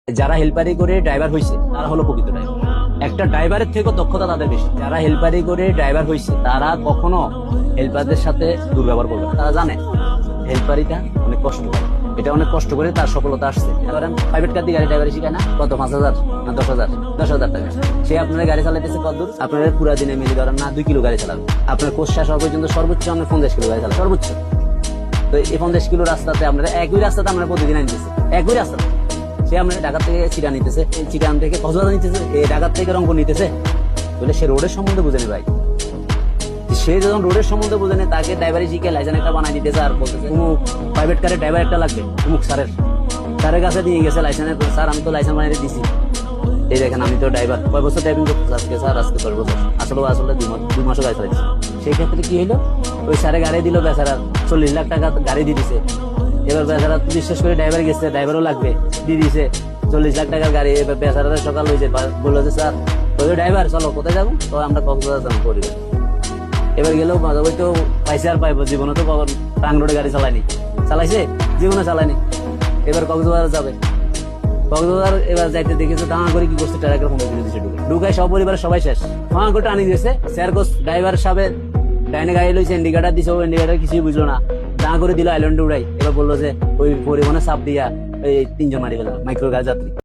যারা হেল্পারি করে ড্রাইভার হয়েছে তারা হলো প্রকৃত ড্রাইভার। একটা ড্রাইভারের থেকেও দক্ষতা তাদের বেশি। যারা হেল্পারি করে ড্রাইভার হয়েছে তারা কখনো হেল্পারদের সাথে দুর্ব্যবহার করবে না। তারা জানে হেল্পারিটা অনেক কষ্ট করে, এটা অনেক কষ্ট করে তার সফলতা আসছে। ধরেন প্রাইভেট কার দিয়ে গাড়ি ড্রাইভারি শিখায় না, কত 5,000 না 10,000, 10,000 টাকা। সে আপনার গাড়ি চালাইতেছে কত দূর, আপনার পুরা দিনে মিলে ধরেন না 2 কিলো গাড়ি চালাবে। আপনার কোর্স শেষ হওয়া পর্যন্ত সর্বোচ্চ আমরা 50 কিলো গাড়ি চালাবে সর্বোচ্চ। তো এই 50 কিলো রাস্তাতে আপনারা একই রাস্তাতে আমরা প্রতিদিন আনতেছি, একই রাস্তাতে। সে আপনার ঢাকা থেকে চিটা নিতেছে, চিটান থেকে কক্সবাজার নিতেছে, এই ঢাকা থেকে রংপুর নিতেছে, বলে সে রোডের সম্বন্ধে বুঝে নি ভাই। সে যখন রোডের সম্বন্ধে বুঝে নেই, তাকে ড্রাইভারি শিখে লাইসেন্স একটা বানাই দিতেছে আর বলতেছে অমুক প্রাইভেট কারের ড্রাইভার একটা লাগবে, অমুক স্যারের কাছে নিয়ে গেছে লাইসেন্সের, স্যার আমি তো লাইসেন্স বানিয়ে দিছি, এই দেখেন আমি তো ড্রাইভার, কয় বছর ড্রাইভিং করতেছে আজকে স্যার, আজকে 10 বছর, আসলে 2 মাসও গাড়ি চালাইছে। সেই ক্ষেত্রে কি হইলো, ওই স্যারে গাড়ি দিল বেচারা 40 লাখ টাকা গাড়ি দিয়ে দিছে। এবার বেচারা বিশ্বাস করে ড্রাইভার গেছে, ড্রাইভারও লাগবে দিয়ে দিছে 40 লাখ টাকার গাড়ি। এবার বেচারা সকাল হয়েছে, বললো যে স্যার ওই ড্রাইভার চলো কোথায় যাবো, তো আমরা কক্সবাজার যাবো পরিবার। এবার গেলেও ওই তো পাইছে আর পাইবো, জীবনে তো টাং রোডে গাড়ি চালাইছে জীবনে চালায়নি। এবার কক্সবাজার যাবে, কক্সবাজার এবার যাইতে দেখেছে দাঁড়া করে কি করছে, ট্রাকের ফোন দিয়ে দিচ্ছে ঢুকায় সব পরিবারের সবাই শেষ। ফাঁকা করে টানি দিয়েছে স্যার কোচ ড্রাইভার সাহেব ডাইনে গাড়ি লইছে, ইন্ডিকেটার দিছে, ও ইন্ডিকেটার কিছুই বুঝলো না, দাঁড়া করে দিল আইল্যান্ডে উড়াই। এবার বললো যে ওই পরিবহনে চাপ দিয়া এই 3 জন মারি ফেলবে মাইক্রো গাড়ি যাত্রী।